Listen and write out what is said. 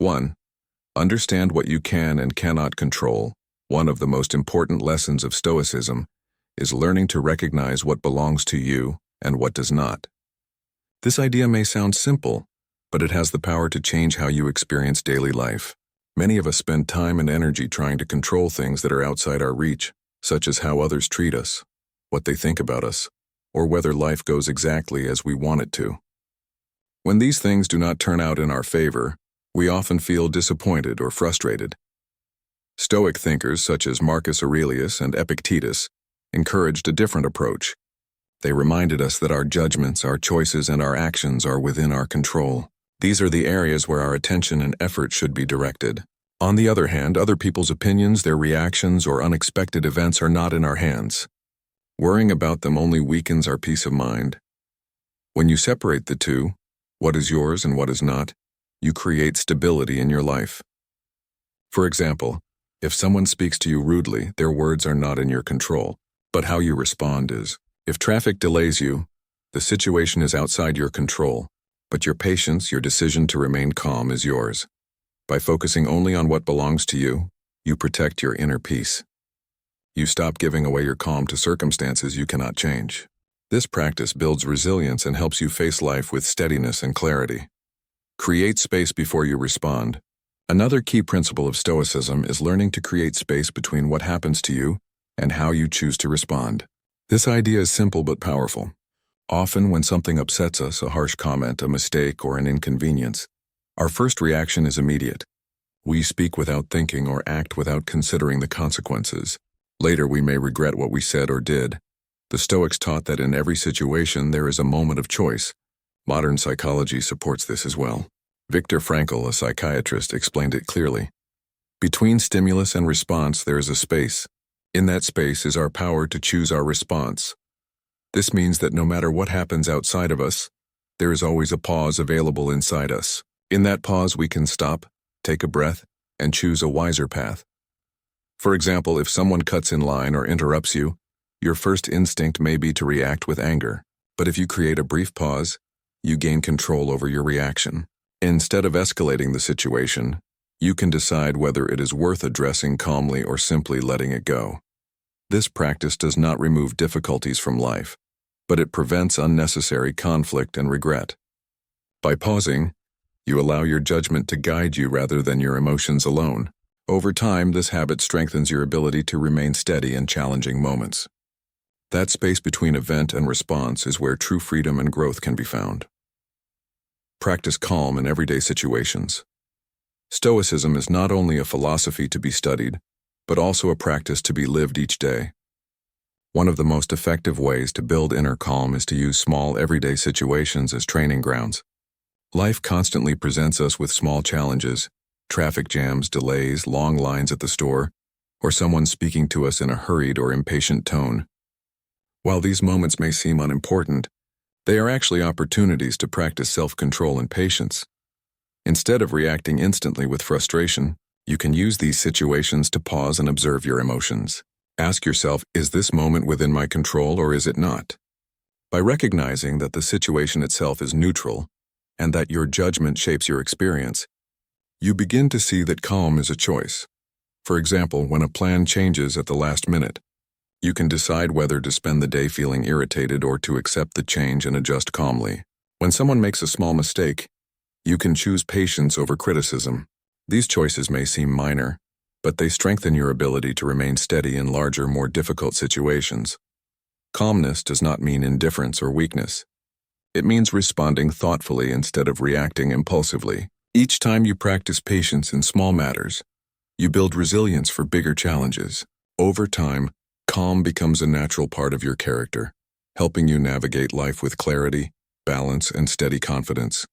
1. Understand what you can and cannot control. One of the most important lessons of Stoicism is learning to recognize what belongs to you and what does not. This idea may sound simple, but it has the power to change how you experience daily life. Many of us spend time and energy trying to control things that are outside our reach, such as how others treat us, what they think about us, or whether life goes exactly as we want it to. When these things do not turn out in our favor, we often feel disappointed or frustrated. Stoic thinkers such as Marcus Aurelius and Epictetus encouraged a different approach. They reminded us that our judgments, our choices, and our actions are within our control. These are the areas where our attention and effort should be directed. On the other hand, other people's opinions, their reactions, or unexpected events are not in our hands. Worrying about them only weakens our peace of mind. When you separate the two, what is yours and what is not, you create stability in your life. For example, if someone speaks to you rudely, their words are not in your control, but how you respond is. If traffic delays you, the situation is outside your control, but your patience, your decision to remain calm is yours. By focusing only on what belongs to you, you protect your inner peace. You stop giving away your calm to circumstances you cannot change. This practice builds resilience and helps you face life with steadiness and clarity. Create space before you respond. Another key principle of Stoicism is learning to create space between what happens to you and how you choose to respond. This idea is simple but powerful. Often when something upsets us, a harsh comment, a mistake, or an inconvenience, our first reaction is immediate. We speak without thinking or act without considering the consequences. Later we may regret what we said or did. The Stoics taught that in every situation there is a moment of choice. Modern psychology supports this as well. Viktor Frankl, a psychiatrist, explained it clearly. Between stimulus and response there is a space. In that space is our power to choose our response. This means that no matter what happens outside of us, there is always a pause available inside us. In that pause we can stop, take a breath, and choose a wiser path. For example, if someone cuts in line or interrupts you, your first instinct may be to react with anger. But if you create a brief pause, you gain control over your reaction. Instead of escalating the situation, you can decide whether it is worth addressing calmly or simply letting it go. This practice does not remove difficulties from life, but it prevents unnecessary conflict and regret. By pausing, you allow your judgment to guide you rather than your emotions alone. Over time, this habit strengthens your ability to remain steady in challenging moments. That space between event and response is where true freedom and growth can be found. Practice calm in everyday situations. Stoicism is not only a philosophy to be studied, but also a practice to be lived each day. One of the most effective ways to build inner calm is to use small everyday situations as training grounds. Life constantly presents us with small challenges, traffic jams, delays, long lines at the store, or someone speaking to us in a hurried or impatient tone. While these moments may seem unimportant, they are actually opportunities to practice self-control and patience. Instead of reacting instantly with frustration, you can use these situations to pause and observe your emotions. Ask yourself, is this moment within my control or is it not? By recognizing that the situation itself is neutral and that your judgment shapes your experience, you begin to see that calm is a choice. For example, when a plan changes at the last minute, you can decide whether to spend the day feeling irritated or to accept the change and adjust calmly. When someone makes a small mistake, you can choose patience over criticism. These choices may seem minor, but they strengthen your ability to remain steady in larger, more difficult situations. Calmness does not mean indifference or weakness. It means responding thoughtfully instead of reacting impulsively. Each time you practice patience in small matters, you build resilience for bigger challenges. Over time, calm becomes a natural part of your character, helping you navigate life with clarity, balance, and steady confidence.